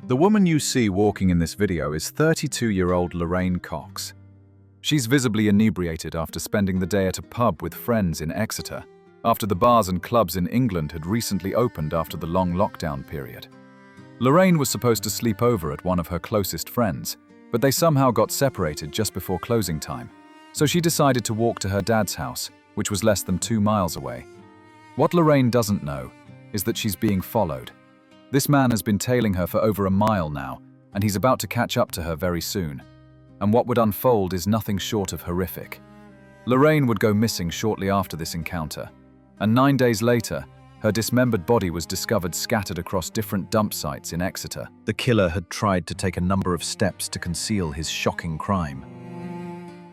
The woman you see walking in this video is 32-year-old Lorraine Cox. She's visibly inebriated after spending the day at a pub with friends in Exeter, after the bars and clubs in England had recently opened after the long lockdown period. Lorraine was supposed to sleep over at one of her closest friends, but they somehow got separated just before closing time, so she decided to walk to her dad's house, which was less than 2 miles away. What Lorraine doesn't know is that she's being followed. This man has been tailing her for over a mile now, and he's about to catch up to her very soon. And what would unfold is nothing short of horrific. Lorraine would go missing shortly after this encounter, and 9 days later, her dismembered body was discovered scattered across different dump sites in Exeter. The killer had tried to take a number of steps to conceal his shocking crime.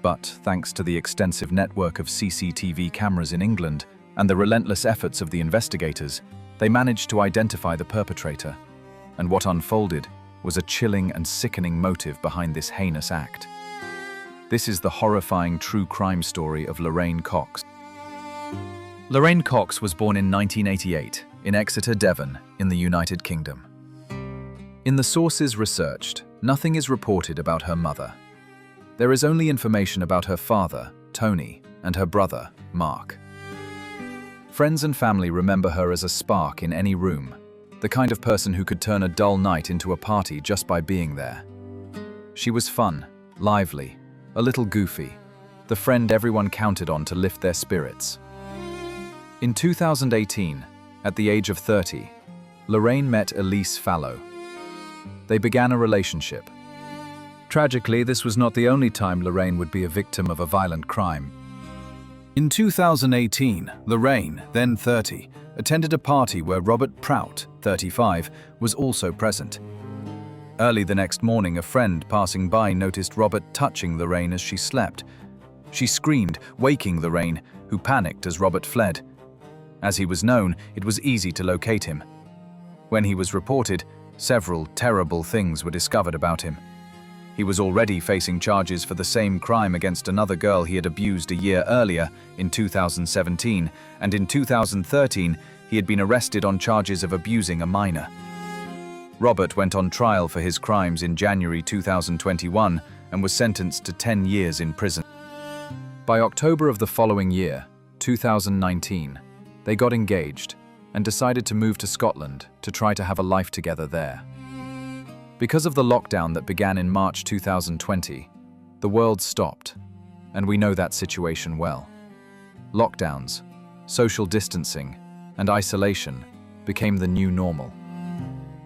But thanks to the extensive network of CCTV cameras in England and the relentless efforts of the investigators, they managed to identify the perpetrator, and what unfolded was a chilling and sickening motive behind this heinous act. This is the horrifying true crime story of Lorraine Cox. Lorraine Cox was born in 1988 in Exeter, Devon, in the United Kingdom. In the sources researched, nothing is reported about her mother. There is only information about her father, Tony, and her brother, Mark. Friends and family remember her as a spark in any room, the kind of person who could turn a dull night into a party just by being there. She was fun, lively, a little goofy, the friend everyone counted on to lift their spirits. In 2018, at the age of 30, Lorraine met Elise Fallow. They began a relationship. Tragically, this was not the only time Lorraine would be a victim of a violent crime. In 2018, Lorraine, then 30, attended a party where Robert Prout, 35, was also present. Early the next morning, a friend passing by noticed Robert touching Lorraine as she slept. She screamed, waking Lorraine, who panicked as Robert fled. As he was known, it was easy to locate him. When he was reported, several terrible things were discovered about him. He was already facing charges for the same crime against another girl he had abused a year earlier, in 2017, and in 2013, he had been arrested on charges of abusing a minor. Robert went on trial for his crimes in January 2021 and was sentenced to 10 years in prison. By October of the following year, 2019, they got engaged and decided to move to Scotland to try to have a life together there. Because of the lockdown that began in March 2020, the world stopped, and we know that situation well. Lockdowns, social distancing, and isolation became the new normal.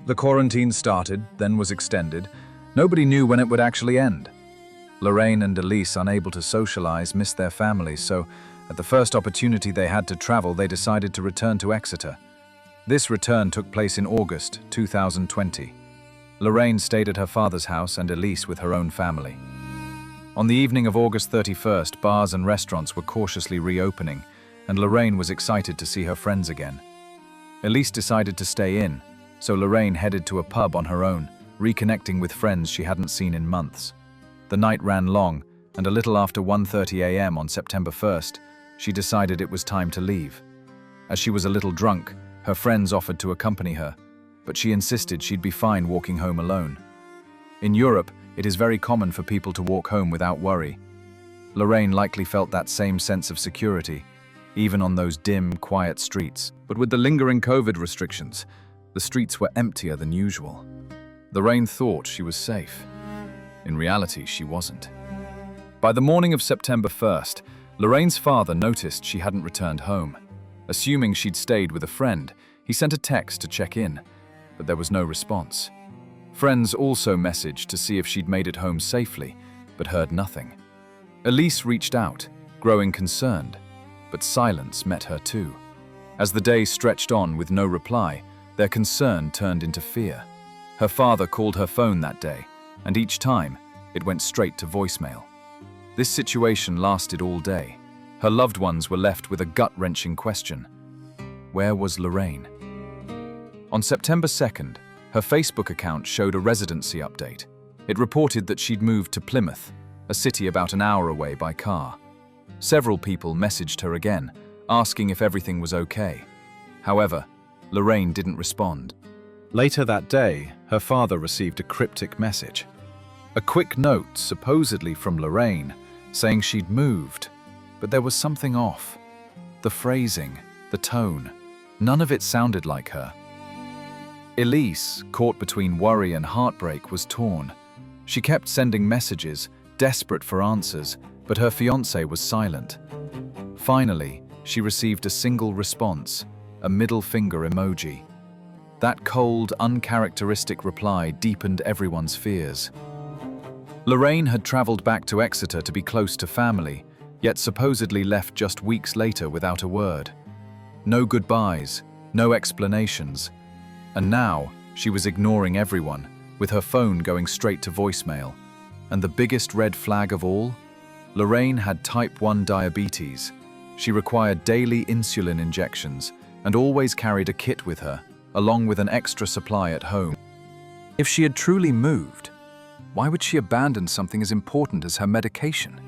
The quarantine started, then was extended. Nobody knew when it would actually end. Lorraine and Elise, unable to socialize, missed their families, so at the first opportunity they had to travel, they decided to return to Exeter. This return took place in August 2020. Lorraine stayed at her father's house and Elise with her own family. On the evening of August 31st, bars and restaurants were cautiously reopening, and Lorraine was excited to see her friends again. Elise decided to stay in, so Lorraine headed to a pub on her own, reconnecting with friends she hadn't seen in months. The night ran long, and a little after 1:30 a.m. on September 1st, she decided it was time to leave. As she was a little drunk, her friends offered to accompany her, but she insisted she'd be fine walking home alone. In Europe, it is very common for people to walk home without worry. Lorraine likely felt that same sense of security, even on those dim, quiet streets. But with the lingering COVID restrictions, the streets were emptier than usual. Lorraine thought she was safe. In reality, she wasn't. By the morning of September 1st, Lorraine's father noticed she hadn't returned home. Assuming she'd stayed with a friend, he sent a text to check in, but there was no response. Friends also messaged to see if she'd made it home safely, but heard nothing. Elise reached out, growing concerned, but silence met her too. As the day stretched on with no reply, their concern turned into fear. Her father called her phone that day, and each time, it went straight to voicemail. This situation lasted all day. Her loved ones were left with a gut-wrenching question. Where was Lorraine? On September 2nd, her Facebook account showed a residency update. It reported that she'd moved to Plymouth, a city about an hour away by car. Several people messaged her again, asking if everything was okay. However, Lorraine didn't respond. Later that day, her father received a cryptic message. A quick note, supposedly from Lorraine, saying she'd moved, but there was something off. The phrasing, the tone, none of it sounded like her. Elise, caught between worry and heartbreak, was torn. She kept sending messages, desperate for answers, but her fiancé was silent. Finally, she received a single response, a middle finger emoji. That cold, uncharacteristic reply deepened everyone's fears. Lorraine had traveled back to Exeter to be close to family, yet supposedly left just weeks later without a word. No goodbyes, no explanations. And now, she was ignoring everyone, with her phone going straight to voicemail. And the biggest red flag of all? Lorraine had type 1 diabetes. She required daily insulin injections and always carried a kit with her, along with an extra supply at home. If she had truly moved, why would she abandon something as important as her medication?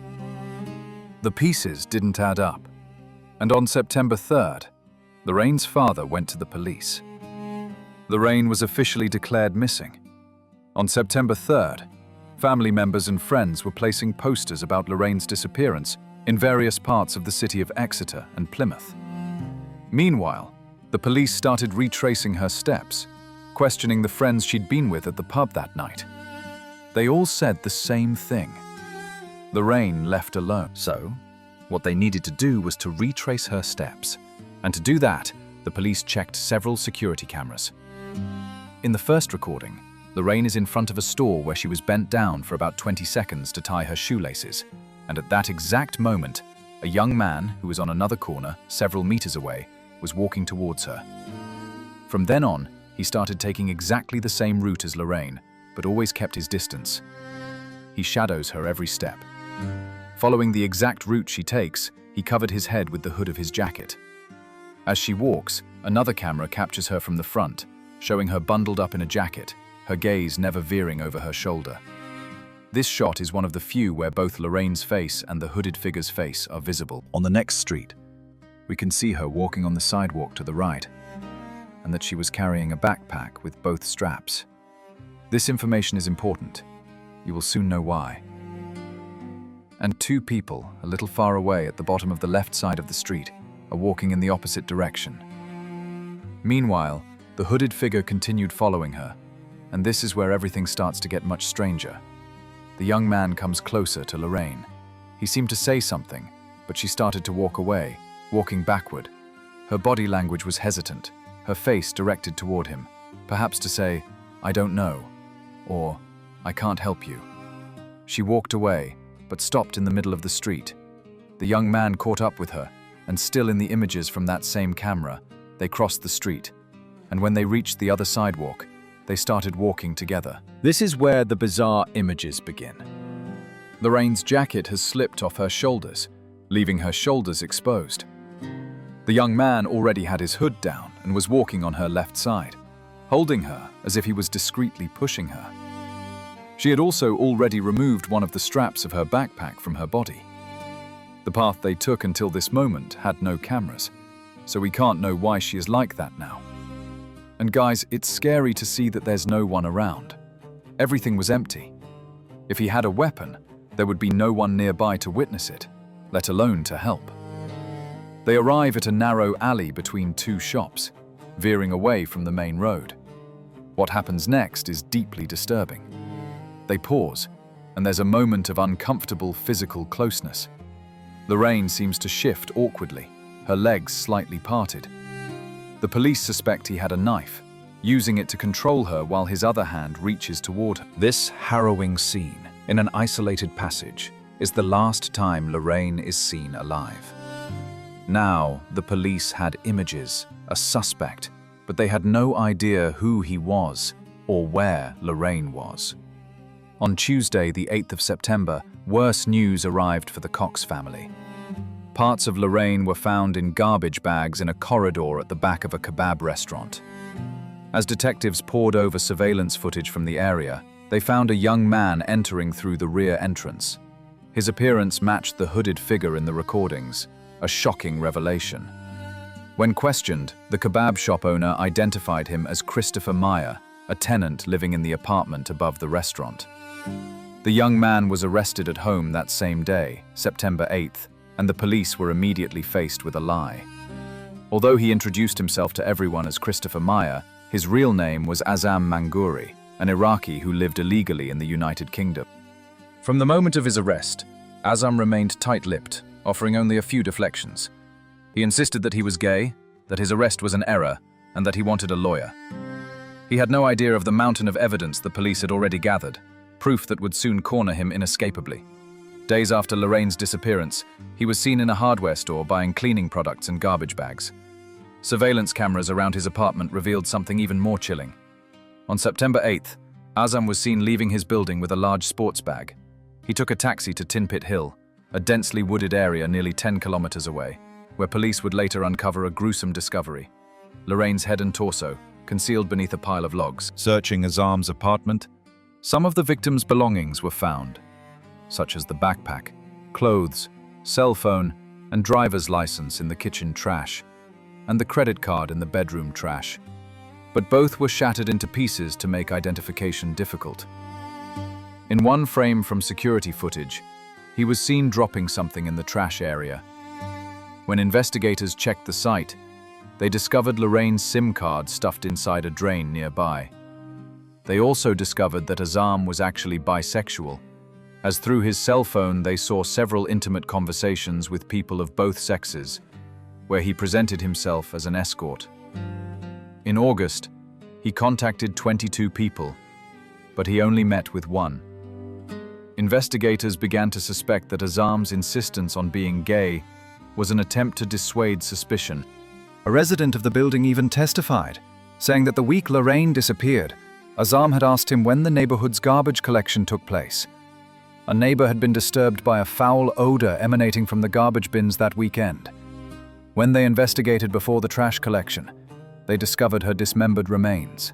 The pieces didn't add up. And on September 3rd, Lorraine's father went to the police. Lorraine was officially declared missing. On September 3rd, family members and friends were placing posters about Lorraine's disappearance in various parts of the city of Exeter and Plymouth. Meanwhile, the police started retracing her steps, questioning the friends she'd been with at the pub that night. They all said the same thing. Lorraine left alone. So, what they needed to do was to retrace her steps. And to do that, the police checked several security cameras. In the first recording, Lorraine is in front of a store where she was bent down for about 20 seconds to tie her shoelaces. And at that exact moment, a young man who was on another corner, several meters away, was walking towards her. From then on, he started taking exactly the same route as Lorraine, but always kept his distance. He shadows her every step. Following the exact route she takes, he covered his head with the hood of his jacket. As she walks, another camera captures her from the front, showing her bundled up in a jacket, her gaze never veering over her shoulder. This shot is one of the few where both Lorraine's face and the hooded figure's face are visible. On the next street, we can see her walking on the sidewalk to the right, and that she was carrying a backpack with both straps. This information is important. You will soon know why. And two people, a little far away at the bottom of the left side of the street, are walking in the opposite direction. Meanwhile, the hooded figure continued following her, and this is where everything starts to get much stranger. The young man comes closer to Lorraine. He seemed to say something, but she started to walk away, walking backward. Her body language was hesitant, her face directed toward him, perhaps to say, "I don't know," or "I can't help you." She walked away, but stopped in the middle of the street. The young man caught up with her, and still in the images from that same camera, they crossed the street. And when they reached the other sidewalk, they started walking together. This is where the bizarre images begin. Lorraine's jacket has slipped off her shoulders, leaving her shoulders exposed. The young man already had his hood down and was walking on her left side, holding her as if he was discreetly pushing her. She had also already removed one of the straps of her backpack from her body. The path they took until this moment had no cameras, so we can't know why she is like that now. And guys, it's scary to see that there's no one around. Everything was empty. If he had a weapon, there would be no one nearby to witness it, let alone to help. They arrive at a narrow alley between two shops, veering away from the main road. What happens next is deeply disturbing. They pause, and there's a moment of uncomfortable physical closeness. Lorraine seems to shift awkwardly, her legs slightly parted. The police suspect he had a knife, using it to control her while his other hand reaches toward her. This harrowing scene, in an isolated passage, is the last time Lorraine is seen alive. Now, the police had images, a suspect, but they had no idea who he was or where Lorraine was. On Tuesday, the 8th of September, worse news arrived for the Cox family. Parts of Lorraine were found in garbage bags in a corridor at the back of a kebab restaurant. As detectives pored over surveillance footage from the area, they found a young man entering through the rear entrance. His appearance matched the hooded figure in the recordings, a shocking revelation. When questioned, the kebab shop owner identified him as Christopher Meyer, a tenant living in the apartment above the restaurant. The young man was arrested at home that same day, September 8th, and the police were immediately faced with a lie. Although he introduced himself to everyone as Christopher Meyer, his real name was Azam Mangouri, an Iraqi who lived illegally in the United Kingdom. From the moment of his arrest, Azam remained tight-lipped, offering only a few deflections. He insisted that he was gay, that his arrest was an error, and that he wanted a lawyer. He had no idea of the mountain of evidence the police had already gathered, proof that would soon corner him inescapably. Days after Lorraine's disappearance, he was seen in a hardware store buying cleaning products and garbage bags. Surveillance cameras around his apartment revealed something even more chilling. On September 8th, Azam was seen leaving his building with a large sports bag. He took a taxi to Tin Pit Hill, a densely wooded area nearly 10 kilometers away, where police would later uncover a gruesome discovery: Lorraine's head and torso, concealed beneath a pile of logs. Searching Azam's apartment, some of the victim's belongings were found, such as the backpack, clothes, cell phone, and driver's license in the kitchen trash, and the credit card in the bedroom trash. But both were shattered into pieces to make identification difficult. In one frame from security footage, he was seen dropping something in the trash area. When investigators checked the site, they discovered Lorraine's SIM card stuffed inside a drain nearby. They also discovered that Azam was actually bisexual, as through his cell phone they saw several intimate conversations with people of both sexes, where he presented himself as an escort. In August, he contacted 22 people, but he only met with one. Investigators began to suspect that Azam's insistence on being gay was an attempt to dissuade suspicion. A resident of the building even testified, saying that the week Lorraine disappeared, Azam had asked him when the neighborhood's garbage collection took place. A neighbor had been disturbed by a foul odor emanating from the garbage bins that weekend. When they investigated before the trash collection, they discovered her dismembered remains.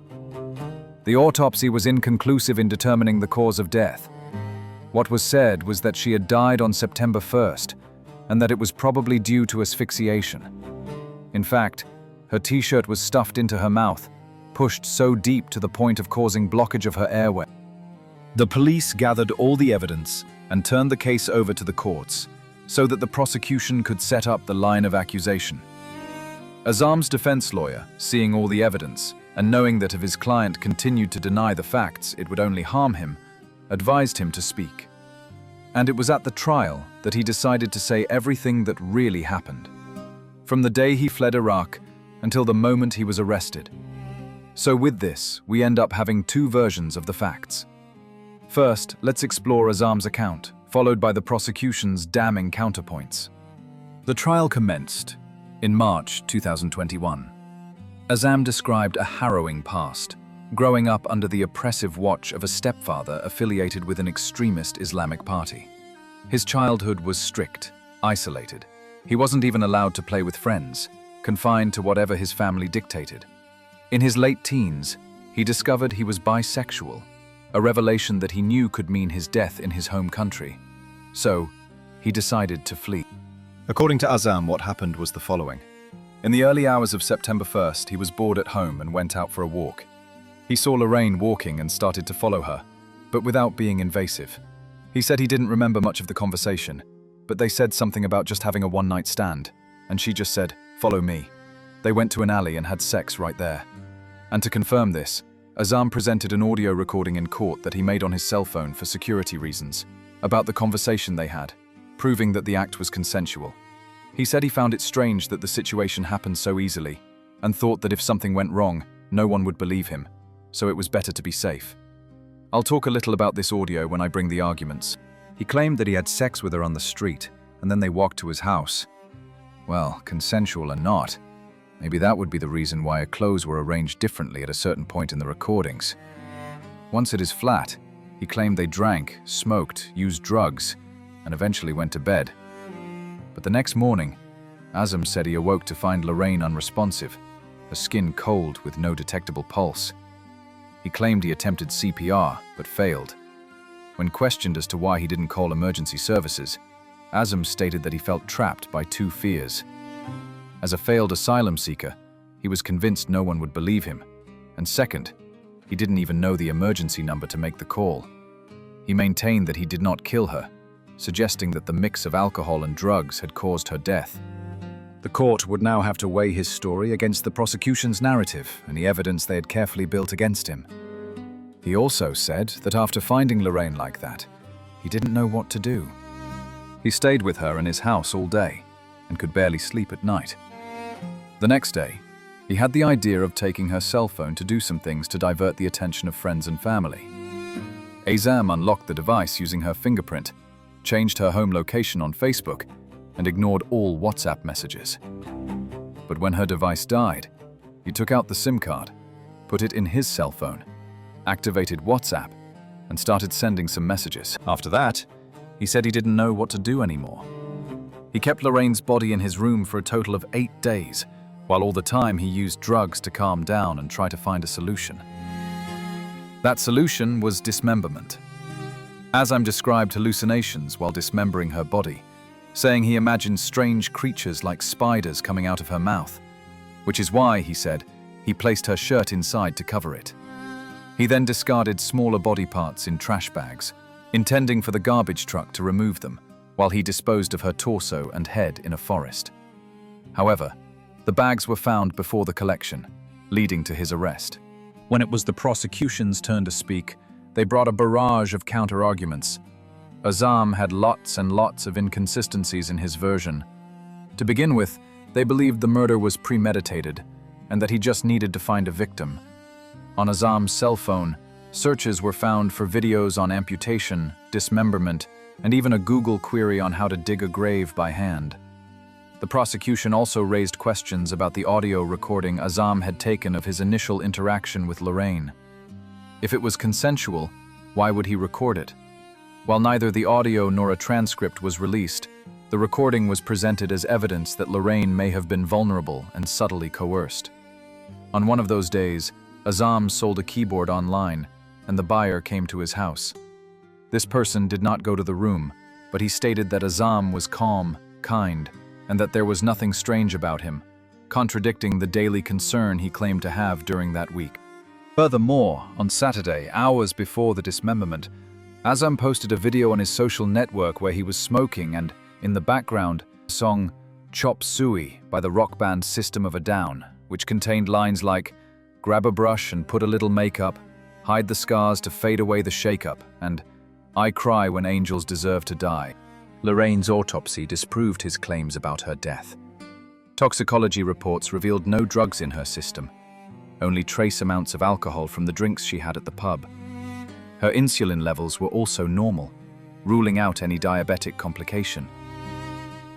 The autopsy was inconclusive in determining the cause of death. What was said was that she had died on September 1st, and that it was probably due to asphyxiation. In fact, her t-shirt was stuffed into her mouth, pushed so deep to the point of causing blockage of her airway. The police gathered all the evidence and turned the case over to the courts, so that the prosecution could set up the line of accusation. Azam's defense lawyer, seeing all the evidence, and knowing that if his client continued to deny the facts, it would only harm him, advised him to speak. And it was at the trial that he decided to say everything that really happened, from the day he fled Iraq until the moment he was arrested. So with this, we end up having two versions of the facts. First, let's explore Azam's account, followed by the prosecution's damning counterpoints. The trial commenced in March 2021. Azam described a harrowing past, growing up under the oppressive watch of a stepfather affiliated with an extremist Islamic party. His childhood was strict, isolated. He wasn't even allowed to play with friends, confined to whatever his family dictated. In his late teens, he discovered he was bisexual, a revelation that he knew could mean his death in his home country. So, he decided to flee. According to Azam, what happened was the following. In the early hours of September 1st, he was bored at home and went out for a walk. He saw Lorraine walking and started to follow her, but without being invasive. He said he didn't remember much of the conversation, but they said something about just having a one-night stand, and she just said, "Follow me." They went to an alley and had sex right there. And to confirm this, Azam presented an audio recording in court that he made on his cell phone for security reasons, about the conversation they had, proving that the act was consensual. He said he found it strange that the situation happened so easily, and thought that if something went wrong, no one would believe him, so it was better to be safe. I'll talk a little about this audio when I bring the arguments. He claimed that he had sex with her on the street, and then they walked to his house. Well, consensual or not, maybe that would be the reason why her clothes were arranged differently at a certain point in the recordings. Once at his flat, he claimed they drank, smoked, used drugs, and eventually went to bed. But the next morning, Azam said he awoke to find Lorraine unresponsive, her skin cold with no detectable pulse. He claimed he attempted CPR, but failed. When questioned as to why he didn't call emergency services, Azam stated that he felt trapped by two fears. As a failed asylum seeker, he was convinced no one would believe him. And second, he didn't even know the emergency number to make the call. He maintained that he did not kill her, suggesting that the mix of alcohol and drugs had caused her death. The court would now have to weigh his story against the prosecution's narrative and the evidence they had carefully built against him. He also said that after finding Lorraine like that, he didn't know what to do. He stayed with her in his house all day and could barely sleep at night. The next day, he had the idea of taking her cell phone to do some things to divert the attention of friends and family. Azam unlocked the device using her fingerprint, changed her home location on Facebook, and ignored all WhatsApp messages. But when her device died, he took out the SIM card, put it in his cell phone, activated WhatsApp, and started sending some messages. After that, he said he didn't know what to do anymore. He kept Lorraine's body in his room for a total of 8 days, while all the time he used drugs to calm down and try to find a solution. That solution was dismemberment. Azam described hallucinations while dismembering her body, saying he imagined strange creatures like spiders coming out of her mouth, which is why, he said, he placed her shirt inside to cover it. He then discarded smaller body parts in trash bags, intending for the garbage truck to remove them, while he disposed of her torso and head in a forest. However, the bags were found before the collection, leading to his arrest. When it was the prosecution's turn to speak, they brought a barrage of counter-arguments. Azam had lots and lots of inconsistencies in his version. To begin with, they believed the murder was premeditated and that he just needed to find a victim. On Azam's cell phone, searches were found for videos on amputation, dismemberment, and even a Google query on how to dig a grave by hand. The prosecution also raised questions about the audio recording Azam had taken of his initial interaction with Lorraine. If it was consensual, why would he record it? While neither the audio nor a transcript was released, the recording was presented as evidence that Lorraine may have been vulnerable and subtly coerced. On one of those days, Azam sold a keyboard online, and the buyer came to his house. This person did not go to the room, but he stated that Azam was calm, kind, and that there was nothing strange about him, contradicting the daily concern he claimed to have during that week. Furthermore, on Saturday, hours before the dismemberment, Azam posted a video on his social network where he was smoking and, in the background, the song Chop Suey by the rock band System of a Down, which contained lines like, "Grab a brush and put a little makeup, hide the scars to fade away the shake-up," and "I cry when angels deserve to die." Lorraine's autopsy disproved his claims about her death. Toxicology reports revealed no drugs in her system, only trace amounts of alcohol from the drinks she had at the pub. Her insulin levels were also normal, ruling out any diabetic complication.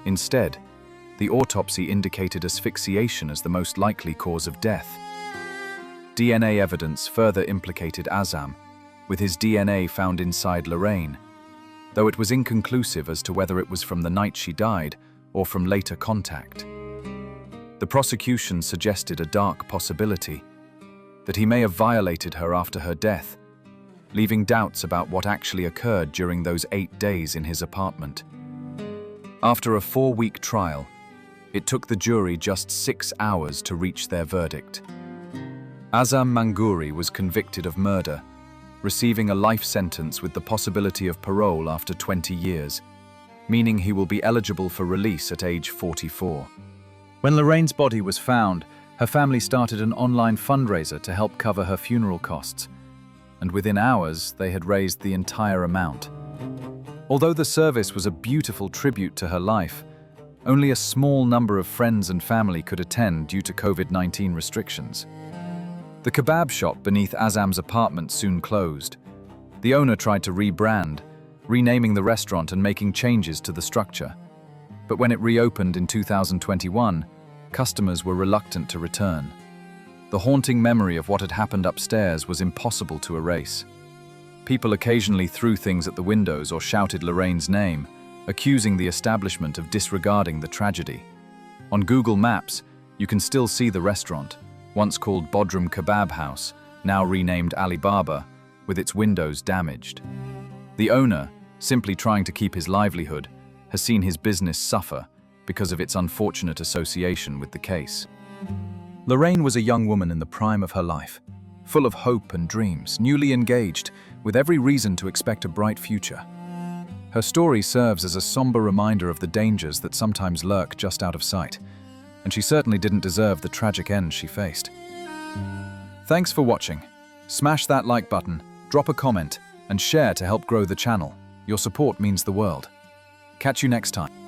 Instead, the autopsy indicated asphyxiation as the most likely cause of death. DNA evidence further implicated Azam, with his DNA found inside Lorraine, though it was inconclusive as to whether it was from the night she died or from later contact. The prosecution suggested a dark possibility, that he may have violated her after her death, leaving doubts about what actually occurred during those 8 days in his apartment. After a 4-week trial, it took the jury just 6 hours to reach their verdict. Azam Mangouri was convicted of murder, receiving a life sentence with the possibility of parole after 20 years, meaning he will be eligible for release at age 44. When Lorraine's body was found, her family started an online fundraiser to help cover her funeral costs, and within hours they had raised the entire amount. Although the service was a beautiful tribute to her life, only a small number of friends and family could attend due to COVID-19 restrictions. The kebab shop beneath Azam's apartment soon closed. The owner tried to rebrand, renaming the restaurant and making changes to the structure. But when it reopened in 2021, customers were reluctant to return. The haunting memory of what had happened upstairs was impossible to erase. People occasionally threw things at the windows or shouted Lorraine's name, accusing the establishment of disregarding the tragedy. On Google Maps, you can still see the restaurant, once called Bodrum Kebab House, now renamed Alibaba, with its windows damaged. The owner, simply trying to keep his livelihood, has seen his business suffer because of its unfortunate association with the case. Lorraine was a young woman in the prime of her life, full of hope and dreams, newly engaged, with every reason to expect a bright future. Her story serves as a somber reminder of the dangers that sometimes lurk just out of sight, and she certainly didn't deserve the tragic end she faced. Thanks for watching. Smash that like button, drop a comment, and share to help grow the channel. Your support means the world. Catch you next time.